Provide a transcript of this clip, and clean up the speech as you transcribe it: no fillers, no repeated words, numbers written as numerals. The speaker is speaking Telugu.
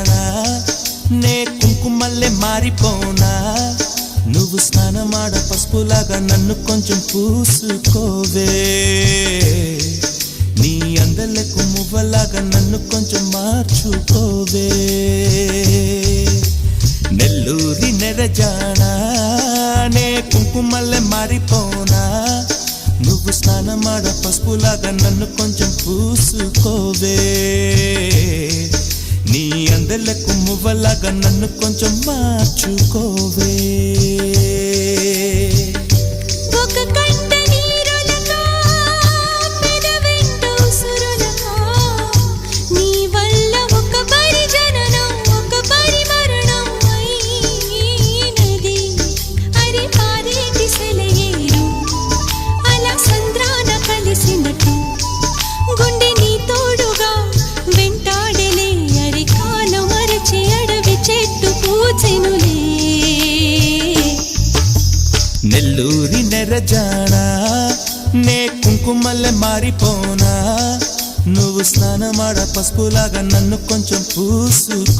జానా నే కుంకుమల్లే మారిపోనా నువ్వు స్నానమాడ పసుపులాగా నన్ను కొంచెం పూసుకోవే నీ అందలకు మువ్వలాగా నన్ను కొంచెం మార్చుకోవే నెల్లూరి నెరజానా నే కుంకుమల్లే మారిపోనా నువ్వు స్నానమాడ పసుపులాగా నన్ను కొంచెం పూసుకోవే నీ అందలకు మువ్వలాగా నన్ను కొంచెం మార్చుకోవే నెల్లూరి నెరజానా నే కుంకుమల్లే మారిపోనా నువ్వు స్నానమాడ పసుపులాగా నన్ను కొంచెం పూసుకో